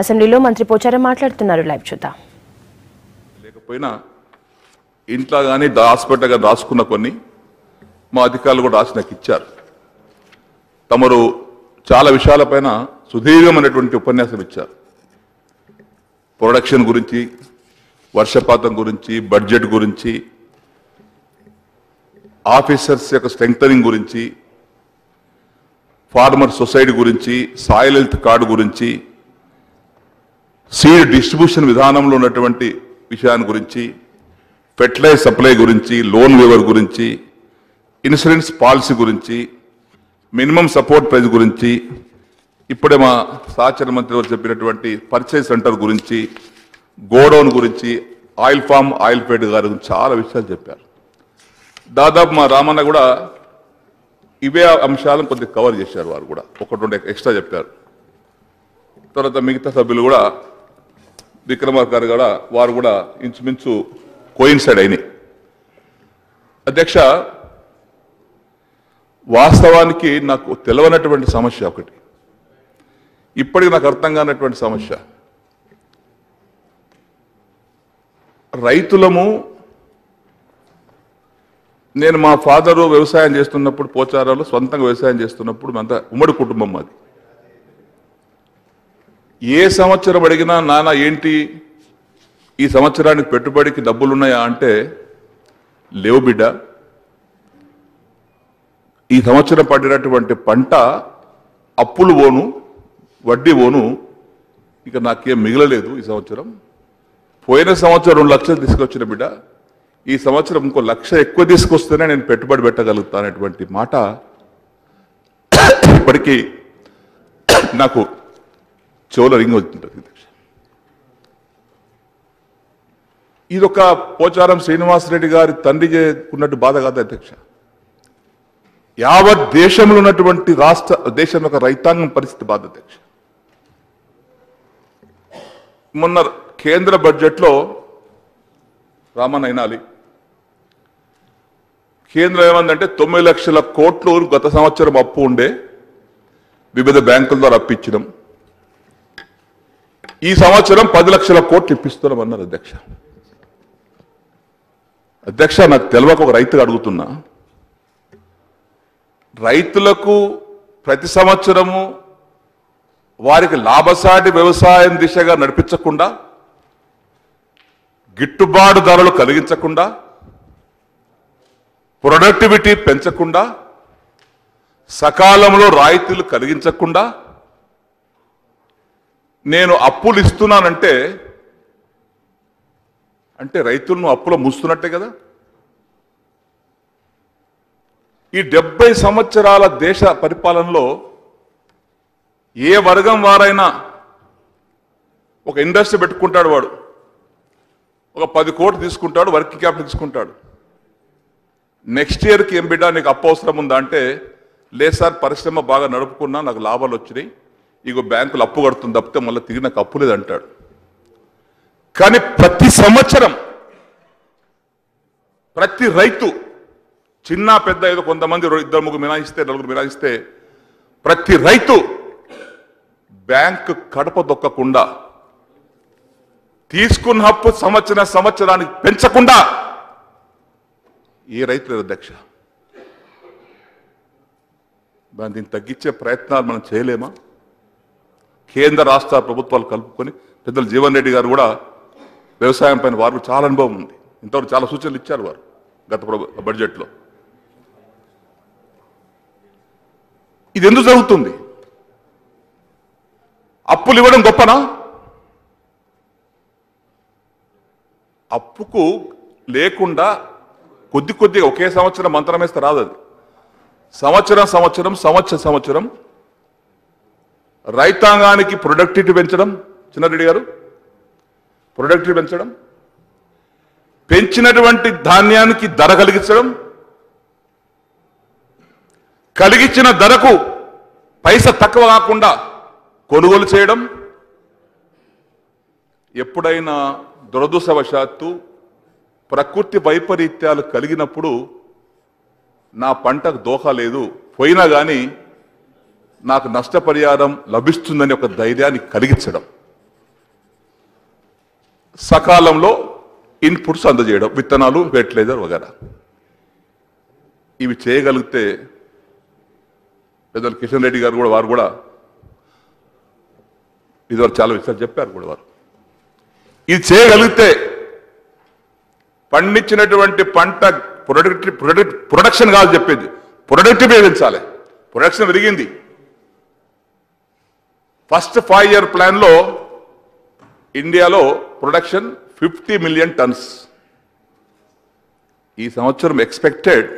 అసెంబ్లీలో మంత్రి పోచారం మాట్లాడుతున్నారు. లైవ్ చూద్దాం. లేకపోయినా ఇంట్లో కానీ హాస్పిటల్ కానీ రాసుకున్న కొన్ని మా అధికారులు కూడా రాసి నాకు ఇచ్చారు. తమరు చాలా విషయాలపైన సుదీర్ఘమైనటువంటి ఉపన్యాసం ఇచ్చారు. ప్రొడక్షన్ గురించి, వర్షపాతం గురించి, బడ్జెట్ గురించి, ఆఫీసర్స్ యొక్క స్ట్రెంగ్తనింగ్ గురించి, ఫార్మర్ సొసైటీ గురించి, సాయిల్ హెల్త్ కార్డు గురించి, సీడ్ డిస్ట్రిబ్యూషన్ విధానంలో ఉన్నటువంటి విషయాన్ని గురించి, ఫెర్టిలైజర్ సప్లై గురించి, లోన్ వేవర్ గురించి, ఇన్సూరెన్స్ పాలసీ గురించి, మినిమం సపోర్ట్ ప్రైస్ గురించి, ఇప్పుడే మా సహచర మంత్రి గారు చెప్పినటువంటి పర్చేజ్ సెంటర్ గురించి, గోడౌన్ గురించి, ఆయిల్ ఫామ్ ఆయిల్ ఫెడ్ గారి గురించి చాలా విషయాలు చెప్పారు. దాదాపు మా రామన్న కూడా ఇవే అంశాలను కొద్దిగా కవర్ చేశారు. వారు కూడా ఒకటి రెండు ఎక్స్ట్రా చెప్పారు. తర్వాత మిగతా సభ్యులు కూడా విక్రమార్క గారు కూడా వారు కూడా ఇంచుమించు కోయిన్సైడ్ అయినాయి. అధ్యక్ష, వాస్తవానికి నాకు తెలవనటువంటి సమస్య ఒకటి, ఇప్పటికి నాకు అర్థం కానటువంటి సమస్య. రైతులము, నేను మా ఫాదరు వ్యవసాయం చేస్తున్నప్పుడు, పోచారాలు సొంతంగా వ్యవసాయం చేస్తున్నప్పుడు మేమంతా ఉమ్మడి కుటుంబం మాది. ఏ సంవత్సరం అడిగినా నాన్న ఏంటి ఈ సంవత్సరానికి పెట్టుబడికి డబ్బులున్నాయా అంటే లేవు బిడ్డ, ఈ సంవత్సరం పడినటువంటి పంట అప్పులు పోను, వడ్డీ పోను, ఇక నాకేం మిగలలేదు ఈ సంవత్సరం. పోయిన సంవత్సరం 2 లక్షలు తీసుకొచ్చిన బిడ్డ, ఈ సంవత్సరం ఇంకో 1 లక్ష ఎక్కువ తీసుకొస్తేనే నేను పెట్టుబడి పెట్టగలుగుతానటువంటి మాట ఇప్పటికీ నాకు చెవులో రింగ్ అవుతుంటుంది. ఇదొక పోచారం శ్రీనివాసరెడ్డి గారి తండ్రి ఉన్నట్టు బాధ కాదు అధ్యక్ష. యావత్ దేశంలో ఉన్నటువంటి దేశం యొక్క రైతాంగం పరిస్థితి బాధ అధ్యక్ష. మొన్న కేంద్ర బడ్జెట్లో రామన్ అయినాలి, కేంద్రం ఏమందంటే 9 లక్షల కోట్లు గత సంవత్సరం అప్పు ఉండే వివిధ బ్యాంకుల ద్వారా అప్పించడం, ఈ సంవత్సరం 10 లక్షల కోట్లు ఇప్పిస్తున్నాం అన్నారు అధ్యక్ష. అధ్యక్ష, నాకు తెలియక ఒక రైతుగా అడుగుతున్నా, రైతులకు ప్రతి సంవత్సరము వారికి లాభసాటి వ్యవసాయం దిశగా నడిపించకుండా, గిట్టుబాటు ధరలు కలిగించకుండా, ప్రొడక్టివిటీ పెంచకుండా, సకాలంలో రాయితీలు కలిగించకుండా నేను అప్పులు ఇస్తున్నానంటే అంటే రైతులను అప్పులో మూస్తున్నట్టే కదా. ఈ 70 సంవత్సరాల దేశ పరిపాలనలో ఏ వర్గం వారైనా ఒక ఇండస్ట్రీ పెట్టుకుంటాడు, వాడు ఒక 10 కోట్లు తీసుకుంటాడు, వర్కింగ్ క్యాపిటల్ తీసుకుంటాడు. నెక్స్ట్ ఇయర్కి ఏం బిడ్డ నీకు అప్పు అవసరం ఉందా అంటే, లేదు సార్ పరిశ్రమ బాగా నడుపుకున్నా నాకు లాభాలు వచ్చినాయి, ఇగో బ్యాంకులు అప్పు కడుతుంది తప్పితే మళ్ళీ తిరిగి నాకు అప్పు లేదంటాడు. కానీ ప్రతి సంవత్సరం ప్రతి రైతు చిన్న పెద్ద ఏదో కొంతమంది 2-3 మినాయిస్తే 4 మినాయిస్తే ప్రతి రైతు బ్యాంకు కడప దొక్కకుండా, తీసుకున్న అప్పు సంవత్సరానికి పెంచకుండా ఏ రైతు లేదు అధ్యక్ష. దీన్ని తగ్గించే ప్రయత్నాలు మనం చేయలేమా? కేంద్ర రాష్ట్ర ప్రభుత్వాలు కలుపుకొని, పెద్దలు జీవన్ రెడ్డి గారు కూడా వ్యవసాయం పైన వారు చాలా అనుభవం ఉంది, ఇంతవరకు చాలా సూచనలు ఇచ్చారు వారు గత బడ్జెట్లో. ఇది ఎందుకు జరుగుతుంది? అప్పులు ఇవ్వడం గొప్పనా? అప్పుకు లేకుండా కొద్దిగా ఒకే సంవత్సరం మంత్రం వేస్తే రాదు. అది సంవత్సరం రైతాంగానికి ప్రొడక్టివిటీ పెంచడం, చిన్నారెడ్డి గారు ప్రొడక్టివిటీ పెంచడం, పెంచినటువంటి ధాన్యానికి ధర కలిగించడం, కలిగించిన ధరకు పైసా తక్కువ కాకుండా కొనుగోలు చేయడం. ఎప్పుడైనా దురదృష్టవశాత్తు ప్రకృతి వైపరీత్యాలు కలిగినప్పుడు నా పంటకు దోహా లేదు, పోయినా కానీ నాకు నష్టపరిహారం లభిస్తుందని ఒక ధైర్యాన్ని కలిగించడం. సకాలంలో ఇన్పుట్స్ అందజేయడం, విత్తనాలు, ఫెర్టిలైజర్ వగేరా. ఇవి చేయగలిగితే పెద్దలు కిషన్ రెడ్డి గారు కూడా వారు కూడా ఇదివరకు చాలా విషయాలు చెప్పారు కూడా వారు. ఇది చేయగలిగితే పండించినటువంటి పంట ప్రొడక్షన్ కాదు చెప్పేది, ప్రొడక్టివ్ పెంచాలి. ప్రొడక్షన్ పెరిగింది. ఫస్ట్ 5 year ప్లాన్లో ఇండియాలో ప్రొడక్షన్ 50 million tons. ఈ సంవత్సరం ఎక్స్పెక్టెడ్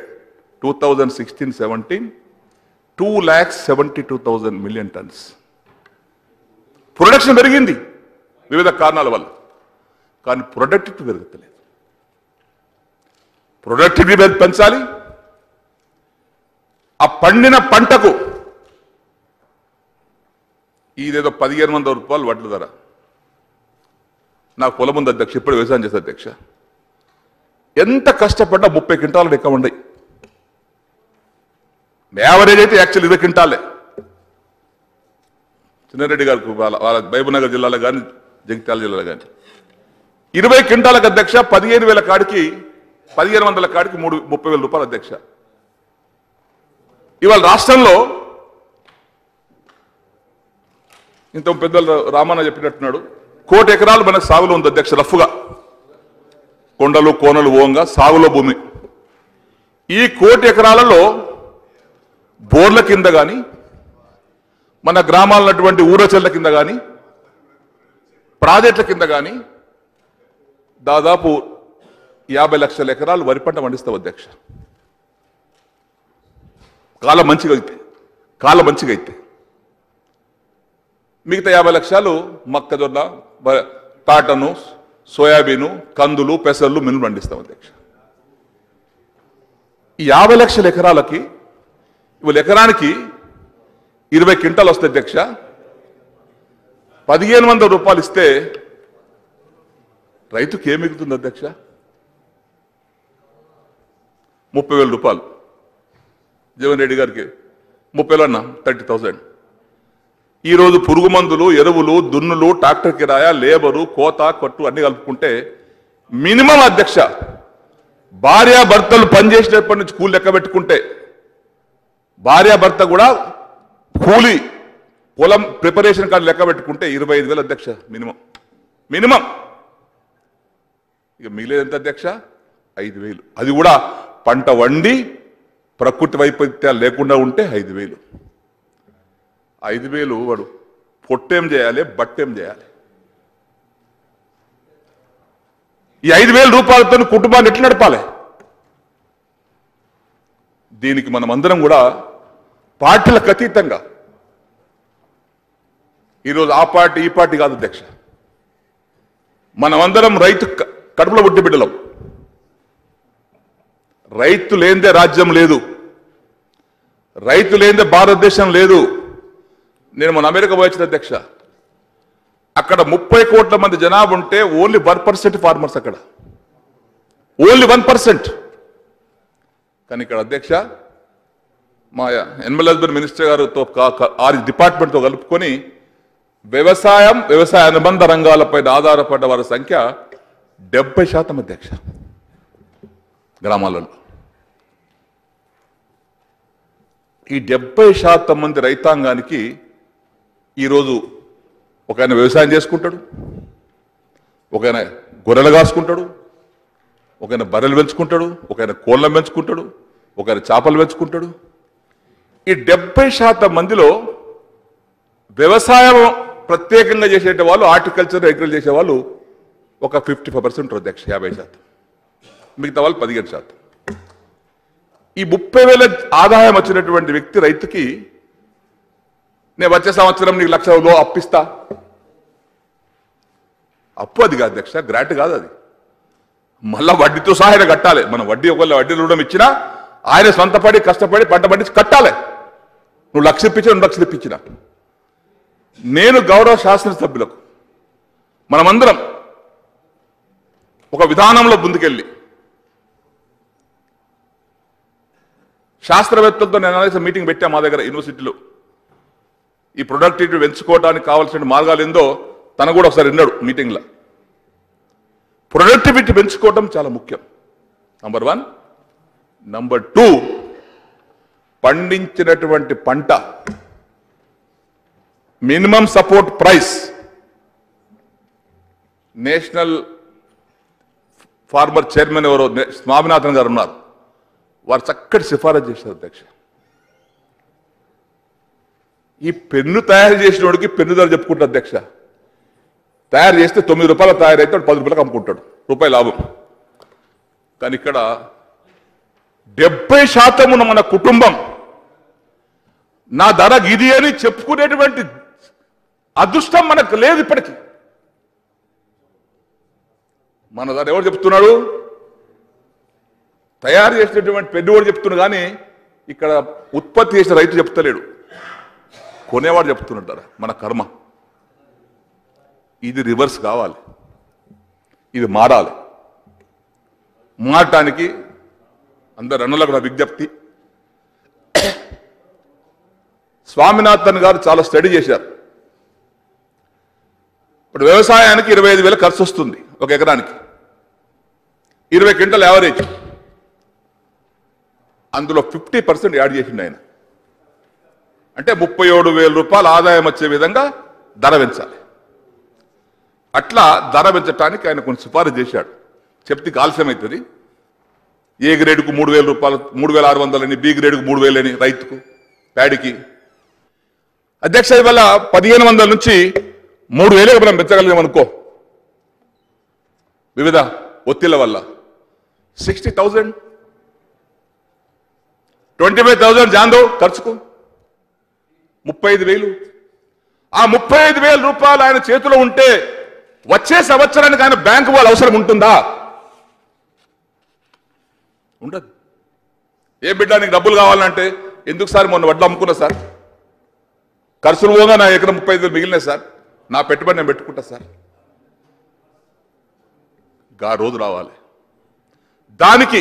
2016-17 2,72,000 million tons. ప్రొడక్షన్ పెరిగింది వివిధ కారణాల వల్ల, కానీ ప్రొడక్టివిటీ పెరుగుతలేదు. ప్రొడక్టివిటీ పెంచాలి. ఆ పండిన పంటకు ఇదేదో 1,500 రూపాయలు వడ్ల ధర. నాకు పొలం ఉంది అధ్యక్ష, ఇప్పుడు వ్యవసాయం చేస్తా అధ్యక్ష. ఎంత కష్టపడ్డా 30 క్వింటాలు లెక్క ఉండయి. యావరేజ్ అయితే యాక్చువల్ 20 క్వింటాలే. చిన్నారెడ్డి గారికి వాళ్ళ మహబూబ్నగర్ జిల్లాలో కానీ జగిత్యాల జిల్లాలో కానీ 20 క్వింటాలకు అధ్యక్ష 15,000 కాడికి 1,500 కాడికి 30,000 రూపాయలు అధ్యక్ష. ఇవాళ రాష్ట్రంలో ఇంత పెద్దలు రామన్న చెప్పినట్టున్నాడు, 1 కోటి ఎకరాలు మనకు సాగులో ఉంది అధ్యక్ష. రఫ్గా కొండలు కోనలు ఓంగా సాగులో భూమి. ఈ 1 కోటి ఎకరాలలో బోర్ల కింద కానీ మన గ్రామాలన్నటువంటి ఊరచెర్ల కింద కానీ ప్రాజెక్టుల కింద కానీ దాదాపు 50 లక్షల ఎకరాలు వరి పంట పండిస్తాం అధ్యక్ష. కాలం మంచిగా అయితే మిగతా 50 లక్షలు మొక్కజొన్న, కాటను, సోయాబీను, కందులు, పెసర్లు, మినులు పండిస్తాం అధ్యక్ష. ఈ 50 లక్షల ఎకరాలకి ఇవాళ ఎకరానికి 20 క్వింటాలు వస్తాయి అధ్యక్ష. 1,500 రూపాయలు ఇస్తే రైతుకి ఏం మిగులుతుంది అధ్యక్ష? 30,000 రూపాయలు. జగన్ రెడ్డి గారికి 30,000 అన్న 30,000. ఈరోజు పురుగు మందులు, ఎరువులు, దున్నులు, ట్రాక్టర్ కిరాయ, లేబరు, కోత, కొట్టు అన్ని కలుపుకుంటే మినిమం అధ్యక్ష భార్యాభర్తలు పనిచేసినప్పటి నుంచి కూలి లెక్క పెట్టుకుంటే భార్యాభర్త కూడా కూలి పొలం ప్రిపరేషన్ కార్డు లెక్క పెట్టుకుంటే 25,000 అధ్యక్ష మినిమం. ఇక మిగిలేదు అధ్యక్ష 5,000. అది కూడా పంట వండి ప్రకృతి వైపరీత్యాలు లేకుండా ఉంటే 5,000. 5,000 వాడు పొట్టేం చేయాలి, బట్టేం చేయాలి? ఈ 5,000 రూపాయలతో కుటుంబాన్ని ఎట్లా నడపాలి? దీనికి మనం అందరం కూడా పార్టీలకు అతీతంగా ఈరోజు ఆ పార్టీ ఈ పార్టీ కాదు అధ్యక్ష, మనమందరం రైతు కడుపులో పుట్టి బిడ్డలం. రైతు లేనిదే రాజ్యం లేదు, రైతు లేనిదే భారతదేశం లేదు. నేను మన అమెరికా పోయించిన అధ్యక్ష, అక్కడ 30 కోట్ల మంది జనాభా ఉంటే ఓన్లీ 1% ఫార్మర్స్, అక్కడ ఓన్లీ 1%. కానీ ఇక్కడ అధ్యక్ష మా ఎనిమల్ హస్బెండరీ మినిస్టర్ గారితో 6 డిపార్ట్మెంట్తో కలుపుకొని వ్యవసాయ అనుబంధ రంగాలపై ఆధారపడ్డ వారి సంఖ్య 70% అధ్యక్ష గ్రామాలలో. ఈ 70% మంది రైతాంగానికి ఈరోజు ఒక ఆయన వ్యవసాయం చేసుకుంటాడు, ఒక ఆయన గొర్రెలు కాసుకుంటాడు, ఒక ఆయన బర్రెలు పెంచుకుంటాడు, ఒక ఆయన కోళ్ళను పెంచుకుంటాడు, ఒక ఆయన చేపలు పెంచుకుంటాడు. ఈ 70% మందిలో వ్యవసాయం ప్రత్యేకంగా చేసే వాళ్ళు, హార్టికల్చర్, అగ్రికల్చర్ చేసే వాళ్ళు ఒక 55% ఉంటారు అధ్యక్ష, 50%. మిగతా వాళ్ళు 15%. ఈ 30,000 ఆదాయం వచ్చినటువంటి వ్యక్తి రైతుకి నేను వచ్చే సంవత్సరం నీకు 1,00,000 అప్పిస్తా, అప్పు అది కాదు అధ్యక్ష, గ్రాంట్ కాదు అది. మళ్ళా వడ్డీతో సహా ఆయన కట్టాలి. మనం ఒకవేళ వడ్డీ రుణం ఇచ్చినా ఆయన సొంతపడి కష్టపడి పంట పండించి కట్టాలి. నువ్వు 1,00,000 ఇప్పించినా 2 లక్షలు ఇప్పించినా. నేను గౌరవ శాసనసభ్యులకు మనమందరం ఒక విధానంలో ముందుకెళ్ళి శాస్త్రవేత్తలతో నేను మీటింగ్ పెట్టా మా దగ్గర యూనివర్సిటీలో. ఈ ప్రొడక్టివిటీ పెంచుకోవడానికి కావాల్సిన మార్గాలు ఏందో తను కూడా ఒకసారి విన్నాడు మీటింగ్లో. ప్రొడక్టివిటీ పెంచుకోవడం చాలా ముఖ్యం. నంబర్ 1. నంబర్ 2, పండించినటువంటి పంట minimum support price national former chairman ఎవరో స్వామినాథన్ గారు ఉన్నారు, వారు చక్కటి సిఫారసు చేశారు అధ్యక్ష. ఈ పెన్ను తయారు చేసిన వాడికి పెన్ను ధర చెప్పుకుంటారు అధ్యక్ష. తయారు చేస్తే 9 రూపాయలు తయారైతే 10 రూపాయలకు అమ్ముకుంటాడు, రూపాయి లాభం. కానీ ఇక్కడ 70% ఉన్న మన కుటుంబం నా ధర ఇది అని చెప్పుకునేటువంటి అదృష్టం మనకు లేదు ఇప్పటికీ. మన ధర ఎవరు చెప్తున్నాడు? తయారు చేసినటువంటి పెద్దవాడు చెప్తున్నాడు, కానీ ఇక్కడ ఉత్పత్తి చేసిన రైతు చెప్తలేడు, కొనేవాడు చెప్తున్నట్టారా. మన కర్మ ఇది రివర్స్ కావాలి, ఇది మారాలి. మారటానికి అందరు అన్నలకు నా విజ్ఞప్తి. స్వామినాథన్ గారు చాలా స్టడీ చేశారు. ఇప్పుడు వ్యవసాయానికి 25,000 ఖర్చు వస్తుంది ఒక ఎకరానికి, 20 క్వింటల్ యావరేజ్. అందులో 50% యాడ్ చేసిండు ఆయన. అంటే 37,000 రూపాయలు ఆదాయం వచ్చే విధంగా ధర పెంచాలి. అట్లా ధర పెంచడానికి ఆయన కొన్ని సిఫారసు చేశాడు. చెప్తే ఆలస్యం అవుతుంది. ఏ గ్రేడ్కు 3,000 రూపాయలు, 3,600 అని, బి గ్రేడ్కు 3,000 అని రైతుకు ప్యాడికి. అధ్యక్ష ఇవాళ 1,500 నుంచి 3,000 మనం పెంచగలిగాం అనుకో, వివిధ ఒత్తిళ్ల వల్ల 60,000, 25,000 జాందో ఖర్చుకు 35,000. ఆ 35,000 రూపాయలు ఆయన చేతిలో ఉంటే వచ్చే సంవత్సరానికి ఆయన బ్యాంకు వాళ్ళ అవసరం ఉంటుందా? ఉండదు. ఏ బిడ్డ నీకు డబ్బులు కావాలంటే, ఎందుకు సార్ మొన్న వడ్లు అమ్ముకున్నా సార్, ఖర్చులు పోగా నా ఎకరం 35,000 మిగిలినాయి సార్, నా పెట్టుబడి నేను పెట్టుకుంటా సార్. గా రోజు రావాలి. దానికి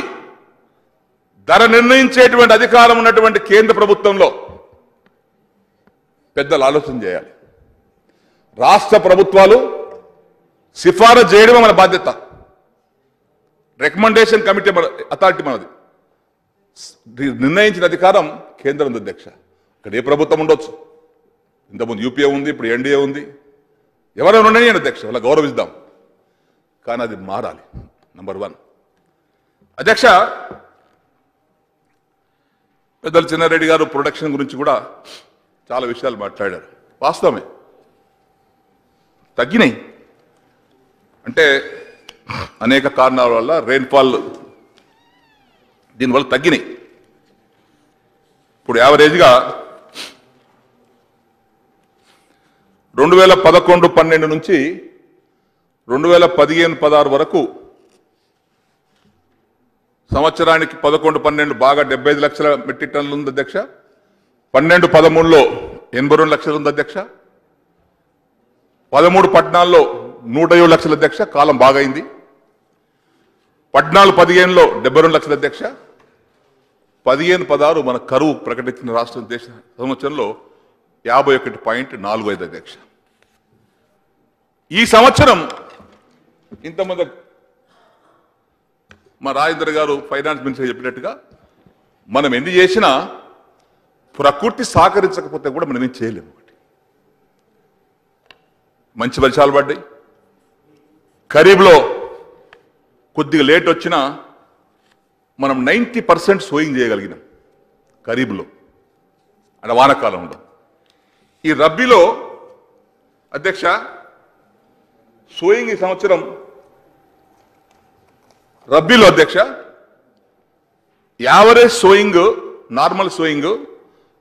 ధర నిర్ణయించేటువంటి అధికారం ఉన్నటువంటి కేంద్ర ప్రభుత్వంలో పెద్దలు ఆలోచన చేయాలి. రాష్ట్ర ప్రభుత్వాలు సిఫారసు చేయడమే మన బాధ్యత. రికమెండేషన్ కమిటీ అథారిటీ మనది. నిర్ణయించిన అధికారం కేంద్రం ఉంది అధ్యక్ష. ఇక్కడ ఏ ప్రభుత్వం ఉండొచ్చు, ఇంతకుముందు యూపీఏ ఉంది, ఇప్పుడు ఎన్డీఏ ఉంది, ఎవరైనా ఉన్నాయని అధ్యక్ష, అలా గౌరవిద్దాం. కానీ అది మారాలి. నంబర్ 1 అధ్యక్ష, పెద్దలు చిన్నారెడ్డి గారు ప్రొడక్షన్ గురించి కూడా చాలా విషయాలు మాట్లాడారు. వాస్తవమే, తగ్గినాయి. అంటే అనేక కారణాల వల్ల రెయిన్ఫాల్ దీనివల్ల తగ్గినాయి. ఇప్పుడు యావరేజ్గా 2011-12 నుంచి 2015-16 వరకు సంవత్సరానికి 11-12 బాగా 75 లక్షల మెట్రిక్ టన్నులు ఉంది అధ్యక్ష. 12-13లో 82 లక్షలు ఉంది అధ్యక్ష. 13-14లో 107 లక్షల అధ్యక్ష, కాలం బాగా అయింది. 14-15లో 72 లక్షల అధ్యక్ష. 15-16 మన కరువు ప్రకటించిన రాష్ట్రం దేశ సంవత్సరంలో 51.45 అధ్యక్ష. ఈ సంవత్సరం ఇంతమంది మా రాజేంద్ర గారు ఫైనాన్స్ మినిస్టర్ చెప్పినట్టుగా మనం ఎన్ని చేసినా ప్రకృతి సహకరించకపోతే కూడా మనం ఏం చేయలేము. మంచి వర్షాలు పడ్డాయి. ఖరీఫ్లో కొద్దిగా లేట్ వచ్చినా మనం 90% సోయింగ్ చేయగలిగినాం ఖరీఫ్లో, అంటే వానాకాలంలో. ఈ రబ్బీలో అధ్యక్ష సోయింగ్ ఈ సంవత్సరం రబ్బీలో అధ్యక్ష యావరేజ్ సోయింగ్, నార్మల్ సోయింగ్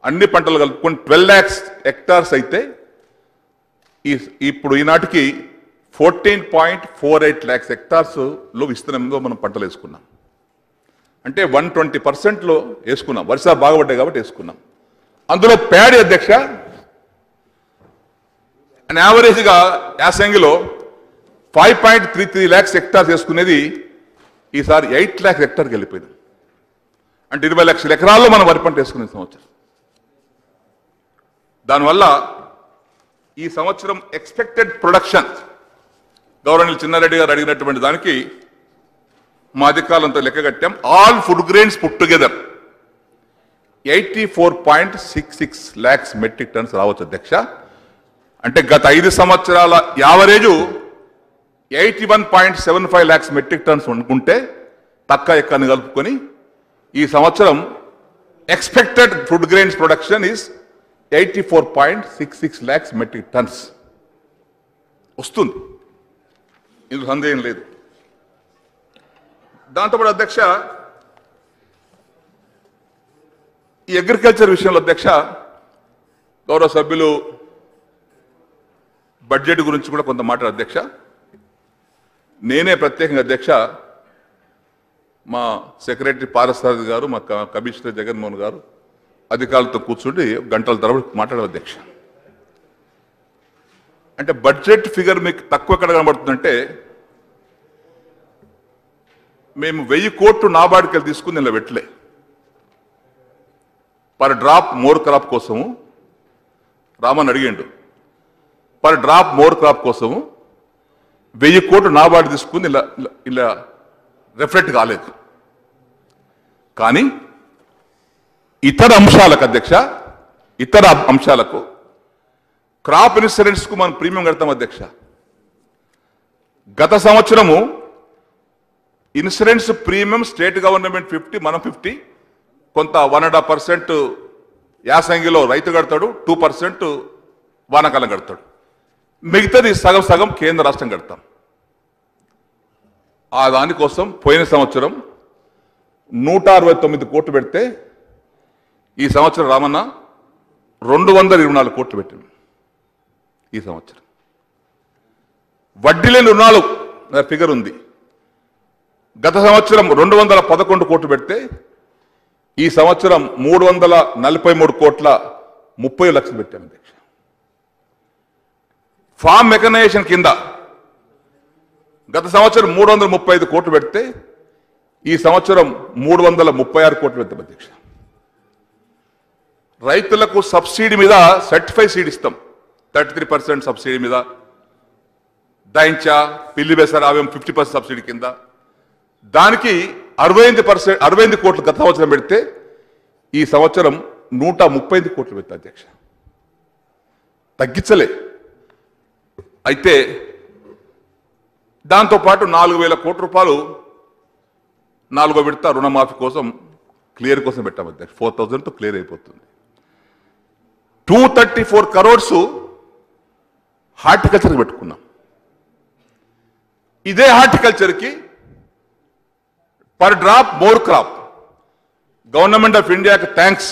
అన్ని పంటలు కలుపుకొని 12 lakhs hectares అయితే ఇప్పుడు ఈనాటికి 14.48 lakhs hectares లో విస్తీర్ణంలో మనం పంటలు వేసుకున్నాం. అంటే 120%లో వేసుకున్నాం. వర్షాలు బాగుపడ్డాయి కాబట్టి వేసుకున్నాం. అందులో ప్యాడీ అధ్యక్ష అండ్ యావరేజ్గా యాసంగిలో 5.33 lakhs hectares వేసుకునేది ఈసారి 8 lakhs hectares వెళ్ళిపోయింది. అంటే 20 లక్షల ఎకరాల్లో మనం వరి పంట వేసుకునే సంవత్సరం. దానివల్ల ఈ సంవత్సరం ఎక్స్పెక్టెడ్ ప్రొడక్షన్ గౌరవనీయులు చిన్నారెడ్డి గారు అడిగినటువంటి దానికి మా అధికారులంతా లెక్క కట్టాం. All food grains put together 84.66 lakhs metric tons రావచ్చు అధ్యక్ష. అంటే గత 5 సంవత్సరాల యావరేజు 81.75 lakhs మెట్రిక్ టన్స్ అనుకుంటే తక్క ఎక్కని కలుపుకొని ఈ సంవత్సరం expected food grains production is 84.66 lakhs metric tons వస్తుంది. ఇందులో సందేహం లేదు. దాంతోపాటు అధ్యక్ష ఈ అగ్రికల్చర్ విషయంలో అధ్యక్ష గౌరవ సభ్యులు బడ్జెట్ గురించి కూడా కొంత మాట్లాడారు అధ్యక్ష. నేనే ప్రత్యేకంగా అధ్యక్ష మా సెక్రటరీ పారసారథి గారు, మా కమిషనర్ జగన్మోహన్ గారు అధికారులతో కూర్చుండి గంటల తరబడి మాట్లాడారు అధ్యక్ష. అంటే బడ్జెట్ ఫిగర్ మీకు తక్కువ ఎక్కడ కనబడుతుందంటే మేము 1000 కోట్లు నాబార్డుకి తీసుకుని ఇలా పెట్టలే. పర్ డ్రాప్ మోర్ క్రాప్ కోసము రామన్ అడిగిండు. పర్ డ్రాప్ మోర్ క్రాప్ కోసము 1000 కోట్లు నాబార్డు తీసుకుని ఇలా ఇలా రిఫ్లెక్ట్ కాలేదు. కానీ ఇతర అంశాలకు అధ్యక్ష, ఇతర అంశాలకు క్రాప్ ఇన్సూరెన్స్కు మనం ప్రీమియం కడతాం అధ్యక్ష. గత సంవత్సరము ఇన్సూరెన్స్ ప్రీమియం స్టేట్ గవర్నమెంట్ 50, మనం 50, కొంత 1.5% యాసంగిలో రైతు కడతాడు, 2% వానాకాలం కడతాడు, మిగతాది సగం సగం కేంద్ర రాష్ట్రం కడతాం. ఆ దానికోసం పోయిన సంవత్సరం 169 కోట్లు పెడితే ఈ సంవత్సరం రామన్న 224 కోట్లు పెట్టింది. ఈ సంవత్సరం వడ్డీ లేని రుణాలు ఫిగర్ ఉంది. గత సంవత్సరం 211 కోట్లు పెడితే ఈ సంవత్సరం 343 కోట్ల 30 లక్షలు పెట్టాం అధ్యక్ష. ఫార్మ్ మెకనైజేషన్ కింద గత సంవత్సరం 335 కోట్లు పెడితే ఈ సంవత్సరం 336 కోట్లు పెట్టాం అధ్యక్ష. రైతులకు సబ్సిడీ మీద సర్టిఫైడ్ సీడ్ ఇస్తాం, 33% సబ్సిడీ మీద. దైంచా, పిల్లి బెసర అవి 50% సబ్సిడీ కింద. దానికి 65 కోట్లు గత సంవత్సరం పెడితే ఈ సంవత్సరం 135 కోట్లు పెడతా అధ్యక్ష. తగ్గించలే. అయితే దాంతోపాటు 4000 కోట్ల రూపాయలు 4వ విడత రుణమాఫీ కోసం క్లియర్ కోసం పెట్టాం అధ్యక్ష. 4000తో క్లియర్ అయిపోతుంది. 234 crores హార్టికల్చర్కి పెట్టుకున్నాం. ఇదే హార్టికల్చర్కి per drop more crop government of ఇండియాకి థ్యాంక్స్.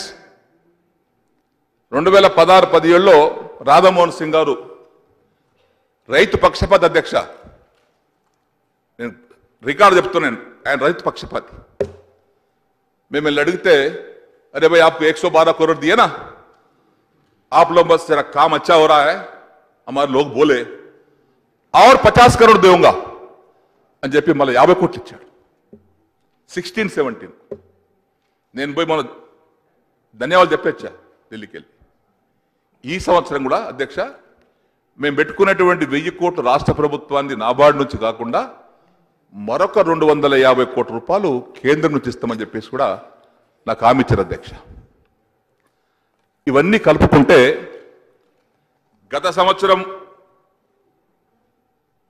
2016-17లో రాధామోహన్ సింగ్ గారు రైతు పక్షపాతి అధ్యక్ష. నేను రికార్డు చెప్తున్నాను, ఆయన రైతు పక్షపాతి. మేము వెళ్ళి అడిగితే అరే भाई आपको 112 करोड़ दिए ना, आप लोग बस जरा काम अच्छा हो रहा है, हमारे लोग बोले और 50 करोड़ दूंगा అని చెప్పి మళ్ళీ 50 కోట్లు ఇచ్చాడు. 16-17 నేను పోయి మన ధన్యవాదాలు చెప్పొచ్చా ఢిల్లీకి వెళ్ళి. ఈ సంవత్సరం కూడా అధ్యక్ష మేము పెట్టుకున్నటువంటి 1000 కోట్లు రాష్ట్ర ప్రభుత్వాన్ని నాబార్డు నుంచి కాకుండా మరొక 250 కోట్ల రూపాయలు కేంద్రం నుంచి ఇస్తామని చెప్పేసి కూడా నాకు హామీ ఇచ్చారు అధ్యక్ష. ఇవన్నీ కలుపుకుంటే గత సంవత్సరం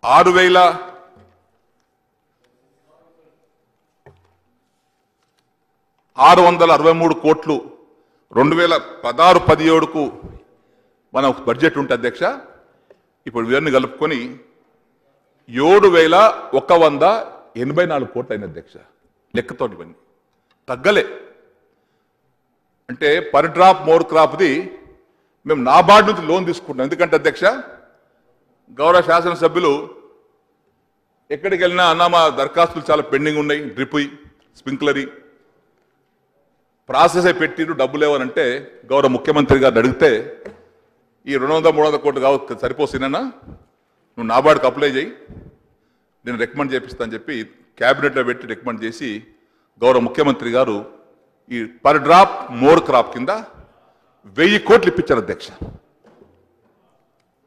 6,663 కోట్లు 2016-17కు మన బడ్జెట్ ఉంటే అధ్యక్ష, ఇప్పుడు ఇవన్నీ కలుపుకొని 7,184 కోట్లు అయిన అధ్యక్ష. లెక్కతో ఇవన్నీ తగ్గలే. అంటే పర్ డ్రాప్ మోర్ క్రాప్ది మేము నాబార్డు నుంచి లోన్ తీసుకుంటాం. ఎందుకంటే అధ్యక్ష గౌరవ శాసనసభ్యులు ఎక్కడికి వెళ్ళినా అన్న మా దరఖాస్తులు చాలా పెండింగ్ ఉన్నాయి, డ్రిప్ స్ప్రింక్లరీ ప్రాసెస్ అయి పెట్టిరు, డబ్బులు లేవనంటే గౌరవ ముఖ్యమంత్రి గారిని అడిగితే ఈ 200-300 కోట్లు కావచ్చు సరిపోసినా నువ్వు నాబార్డుకి అప్లై చేయి, నేను రికమెండ్ చేపిస్తాను చెప్పి క్యాబినెట్లో పెట్టి రికమెండ్ చేసి గౌరవ ముఖ్యమంత్రి గారు ఈ పర్ డ్రాప్ మోర్ క్రాప్ కింద 1000 కోట్లు ఇప్పించారు అధ్యక్ష.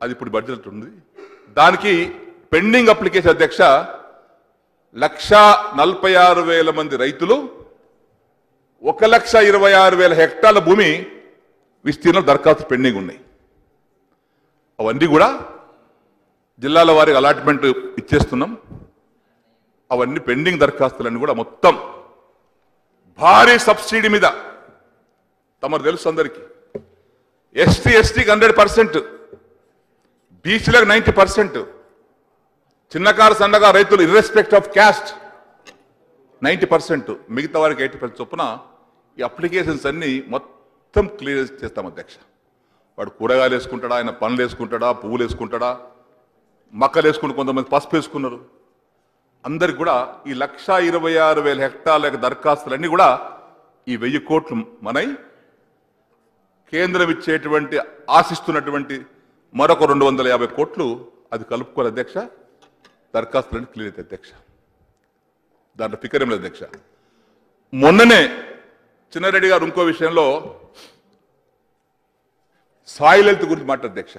అది ఇప్పుడు బడ్జెట్ ఉంది. దానికి పెండింగ్ అప్లికేషన్ అధ్యక్ష 1,46,000 మంది రైతులు 1,26,000 హెక్టార్ల భూమి విస్తీర్ణం దరఖాస్తు పెండింగ్ ఉన్నాయి. అవన్నీ కూడా జిల్లాల వారికి అలాట్మెంట్ ఇచ్చేస్తున్నాం. అవన్నీ పెండింగ్ దరఖాస్తులన్నీ కూడా మొత్తం భారీ సబ్సిడీ మీద, తమరు తెలుసు అందరికీ, ఎస్టీకి 100%, బీసీలకు 90%, చిన్నకారు సన్నగా రైతులు ఇర్రెస్పెక్ట్ ఆఫ్ క్యాస్ట్ 90%, మిగతా వారికి 80% చొప్పున ఈ అప్లికేషన్స్ అన్ని మొత్తం క్లియర్ చేస్తాం అధ్యక్ష. వాడు కూరగాయలు వేసుకుంటాడా, ఆయన పనులు వేసుకుంటాడా, పువ్వులు వేసుకుంటాడా, మక్కలు వేసుకుంటూ కొంతమంది పసుపు వేసుకున్నారు. అందరికి కూడా ఈ 1,26,000 హెక్టార్ల దరఖాస్తులన్నీ కూడా ఈ 1,000 కోట్లు మనై కేంద్రం ఇచ్చేటువంటి ఆశిస్తున్నటువంటి మరొక 250 కోట్లు అది కలుపుకోవాలి అధ్యక్ష. దరఖాస్తులన్నీ క్లియర్ అయితే అధ్యక్ష, దాంట్లో ఫికర్ ఏం లేదు అధ్యక్ష. మొన్ననే చిన్నారెడ్డి గారు ఇంకో విషయంలో సాయిల్ హెల్త్ గురించి మాట్లాడు అధ్యక్ష.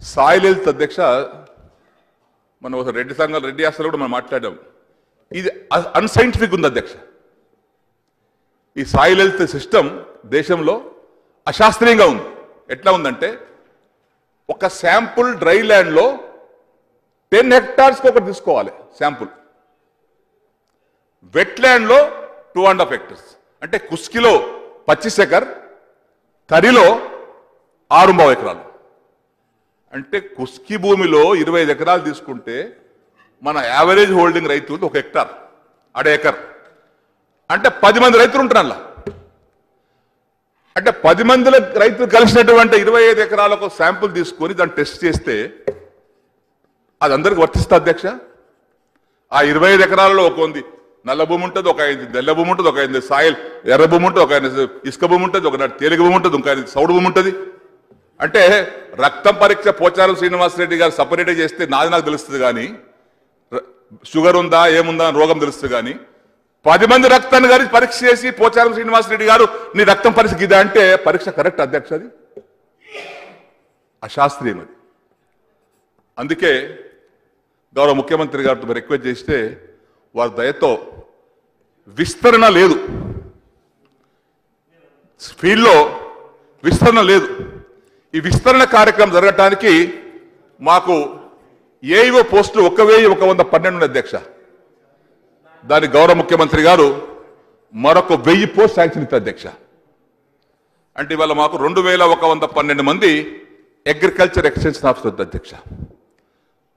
సాయిల్ హెల్త్ అధ్యక్ష, మనం ఒక రెడ్డి సంఘాలు రెడ్డి హాస్టల్ కూడా మనం మాట్లాడాం. ఇది అన్సైంటిఫిక్ ఉంది అధ్యక్ష. ఈ సాయిల్ హెల్త్ సిస్టమ్ దేశంలో అశాస్త్రీయంగా ఉంది. ఎట్లా ఉందంటే, ఒక శాంపుల్ డ్రై ల్యాండ్లో 10 హెక్టార్స్కి ఒకటి తీసుకోవాలి శాంపుల్, వెట్ ల్యాండ్లో 2.5 హెక్టర్స్. అంటే కుస్కిలో 25 ఎకర్, తరిలో 6.5 ఎకరాలు. అంటే కుస్కి భూమిలో 25 ఎకరాలు తీసుకుంటే మన యావరేజ్ హోల్డింగ్ రైతు 1 హెక్టార్, 1.5 ఎకర్. అంటే 10 మంది రైతులు ఉంటారు అలా. అంటే 10 మంది రైతులు కలిసినటువంటి 25 ఎకరాలకు శాంపుల్ తీసుకొని దాన్ని టెస్ట్ చేస్తే అది అందరికి వర్తిస్తుంది అధ్యక్ష. ఆ 25 ఎకరాలలో ఒక నల్ల భూమి ఉంటుంది, ఒక 5 తెల్ల భూమి ఉంటుంది, ఒక 5 సాయిల్ ఎర్ర భూమి ఉంటుంది, ఒక 5 ఇసుక భూమి ఉంటుంది, ఒక తేలిక భూమి ఉంటుంది, ఒక 5 సౌడు భూమి ఉంటుంది. అంటే రక్తం పరీక్ష పోచారం శ్రీనివాసరెడ్డి గారు సపరేట్ చేస్తే నాకు తెలుస్తుంది, కానీ షుగర్ ఉందా ఏముందా రోగం తెలుస్తుంది. కానీ 10 మంది రక్తాన్ని గారి పరీక్ష చేసి పోచారం శ్రీనివాసరెడ్డి గారు నీ రక్తం పరీక్ష ఇదా అంటే పరీక్ష కరెక్ట్ అధ్యక్ష? అది అశాస్త్రీయం. అది అందుకే గౌరవ ముఖ్యమంత్రి గారితో రిక్వెస్ట్ చేస్తే వారి దయతో విస్తరణ లేదు, ఫీల్డ్లో విస్తరణ లేదు. ఈ విస్తరణ కార్యక్రమం జరగటానికి మాకు ఏవో పోస్టులు 1,112 అధ్యక్ష. దానికి గౌరవ ముఖ్యమంత్రి గారు మరొక 1000 పోస్ట్ శాంక్షన్ ఇస్తారు అధ్యక్ష. అంటే ఇవాళ మాకు 2,112 మంది అగ్రికల్చర్ ఎక్స్టెన్షన్ ఆఫీసర్ అధ్యక్ష.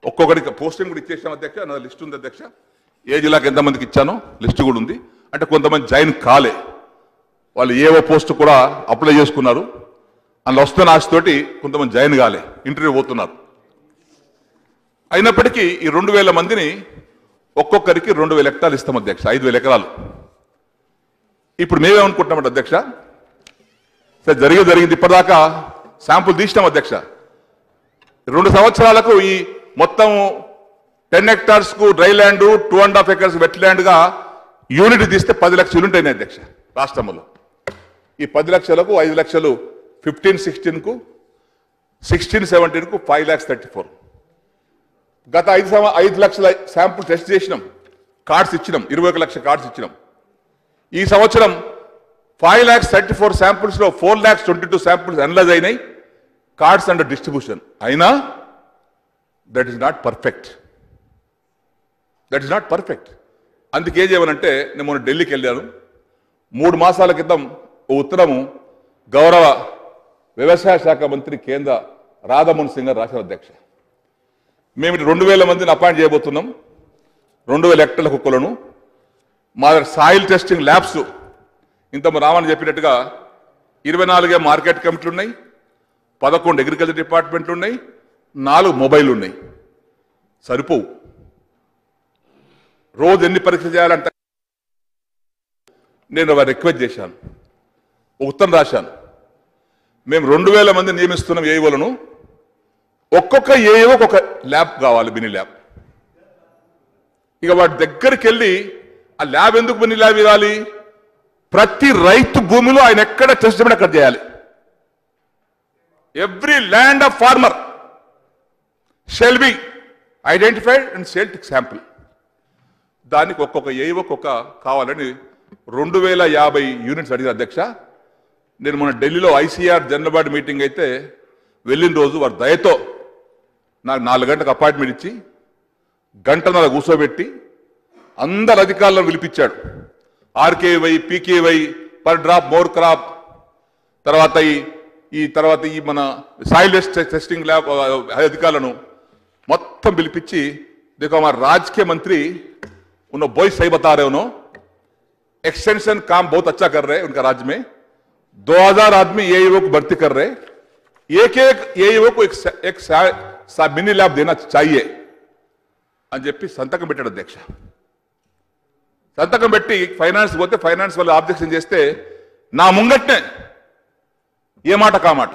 ఒక్కొక్కరికి పోస్టింగ్ కూడా ఇచ్చేసాం అధ్యక్ష. నా లిస్ట్ ఉంది అధ్యక్ష, ఏ జిల్లాకి ఎంతమందికి ఇచ్చానో లిస్ట్ కూడా ఉంది. అంటే కొంతమంది జాయిన్ కాలే, వాళ్ళు ఏవో పోస్ట్ కూడా అప్లై చేసుకున్నారు, అందులో వస్తున్న ఆశతోటి కొంతమంది జాయిన్ కాలే, ఇంటర్వ్యూ పోతున్నారు. అయినప్పటికీ ఈ 2,000 మందిని ఒక్కొక్కరికి 2,000 హెక్టార్లు ఇస్తాం అధ్యక్ష, 5,000 ఎకరాలు. ఇప్పుడు మేమేమనుకుంటున్నామంటే అధ్యక్ష, సరే జరిగింది ఇప్పటిదాకా శాంపుల్ తీసినాం అధ్యక్ష. 2 సంవత్సరాలకు ఈ మొత్తం 10 హెక్టార్స్ కు dry land, 2.5 acres wet land గా యూనిట్ తీస్తే 10 లక్షల యూనిట్ అయినాయి అధ్యక్ష రాష్ట్రంలో. ఈ 10 లక్షలకు 5 లక్షలు 15-16 కు, 16-17 కు 5,34,000. గత 5 లక్షల శాంపుల్ టెస్ట్ చేసినాం, కార్డ్స్ ఇచ్చినాం, 21 లక్షల కార్డ్స్ ఇచ్చినాం. ఈ సంవత్సరం 5,34,000 శాంపుల్స్ లో 4,22,000 శాంపుల్స్ అనలైజ్ అయినాయి, కార్డ్స్ అండర్ డిస్ట్రిబ్యూషన్. అయినా దట్ ఈస్ నాట్ పర్ఫెక్ట్, అందుకే ఏం చేయమనంటే, నేను మొన్న ఢిల్లీకి వెళ్ళాను. 3 మాసాల క్రితం ఓ ఉత్తరము గౌరవ వ్యవసాయ శాఖ మంత్రి కేంద్ర రాధామోహన్ సింగ్ గారు రాశారు అధ్యక్ష. మేము 2,000 మందిని అపాయింట్ చేయబోతున్నాం, 2,000 హెక్టార్ల కుక్కలను. మా సాయిల్ టెస్టింగ్ ల్యాబ్స్ ఇంత రామని చెప్పినట్టుగా 24 మార్కెట్ కమిటీలు ఉన్నాయి, 11 అగ్రికల్చర్ డిపార్ట్మెంట్లు ఉన్నాయి, 4 మొబైల్ ఉన్నాయి. సరిపోవు. రోజు ఎన్ని పరీక్షలు చేయాలంటే నేను వారు రిక్వెస్ట్ చేశాను, ఉత్తరం రాశాను. మేము 2,000 మంది నియమిస్తున్నాం ఏఈఓలను, ఒక్కొక్క ఏఈఓ ఒక ల్యాబ్ కావాలి, మినీ ల్యాబ్. ఇక వాటి దగ్గరికి వెళ్ళి ఆ ల్యాబ్ ఎందుకు మినీ ల్యాబ్ ఇవ్వాలి? ప్రతి రైతు భూమిలో ఆయన ఎక్కడ టెస్ట్ చేయమని అక్కడ చేయాలి. Every land of farmer shall be identified and sent sample. దానికి ఒక్కొక్క ఒక్కొక్క కావాలని 2050 యూనిట్స్ అడిగిన అధ్యక్ష. నేను మన ఢిల్లీలో ఐసీఆర్ జనరల్ బాడీ మీటింగ్ అయితే వెళ్ళిన రోజు వారి దయతో నాకు 4 గంటలకు అపాయింట్మెంట్ ఇచ్చి గంటన్నర కూర్చోబెట్టి అందరు అధికారులను పిలిపించాడు. ఆర్కేవై, పీకేవై, పర్ డ్రాప్ మోర్ క్రాప్, తర్వాత ఈ మన సాయిల్ టెస్టింగ్ ల్యాబ్ అధికారులను మొత్తం పిలిపించి देखो हमारे राज्य के मंत्री उन्होंने बहुत सही बता रहे, उन्होंने एक्सटेंशन काम बहुत अच्छा कर रहे हैं उनका राज्य में. 2000 आदमी एईओ को भर्ती कर रहे, एक एईओ को एक मिनी लैब देना चाहिए అని చెప్పి సంతకం పెట్టాడు అధ్యక్ష. సంతకం పెట్టి ఫైనాన్స్ పోతే ఫైనాన్స్ వాళ్ళు ఆబ్జెక్షన్ చేస్తే నా ముంగట్నే ఏ మాట కా మాట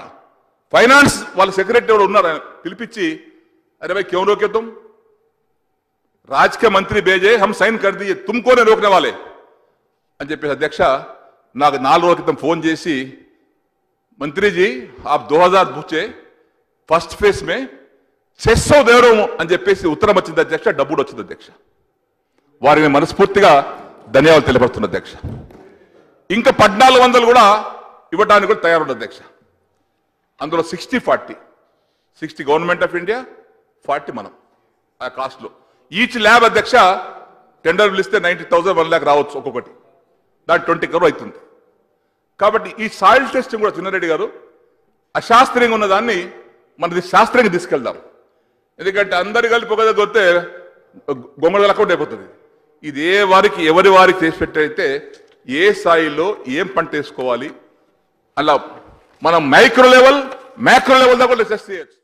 ఫైనాన్స్ వాళ్ళ సెక్రటరీ ఎవరు ఉన్నారు పిలిపించి अरे भाई क्यों रोके तुम, राज्य के मंत्री भेजे, हम साइन कर दिए, तुमको नहीं रोकने वाले అని చెప్పేసి అధ్యక్ష నాకు 4 రోజుల క్రితం ఫోన్ చేసి मंत्री जी आप 2000 पूछे फर्स्ट फेज में 600 दे रहा हूं అని చెప్పేసి ఉత్తరం వచ్చింది అధ్యక్ష. డబ్బు వచ్చింది అధ్యక్ష. వారిని మనస్ఫూర్తిగా ధన్యవాదాలు తెలియపరుస్తున్న అధ్యక్ష. ఇంకా 1400 కూడా ఇవ్వడానికి కూడా తయారుంది అధ్యక్ష. అందులో 60-40, 60 గవర్నమెంట్ ఆఫ్ ఇండియా, 40 మనం ఆ కాస్ట్ లో. ఈచ్ ల్యాబ్ అధ్యక్ష టెండర్ పిలిస్తే 90,000 1 lakh రావచ్చు ఒక్కొక్కటి, దాని 20 crore అవుతుంది. కాబట్టి ఈ సాయిల్ టెస్టింగ్ కూడా చిన్నారెడ్డి గారు అశాస్త్రీయంగా ఉన్న దాన్ని మనది శాస్త్రీయంగా తీసుకెళ్దాం. ఎందుకంటే అందరు కలిపి ఒక దగ్గర వస్తే గొంగళ అకౌంట్ అయిపోతుంది. ఇది ఎవరి వారికి చేసి పెట్టయితే ఏ స్థాయిలో ఏం పంట వేసుకోవాలి అలా మనం మైక్రో లెవెల్ మ్యాక్రో లెవెల్ దాకా టెస్ట్ చేయొచ్చు.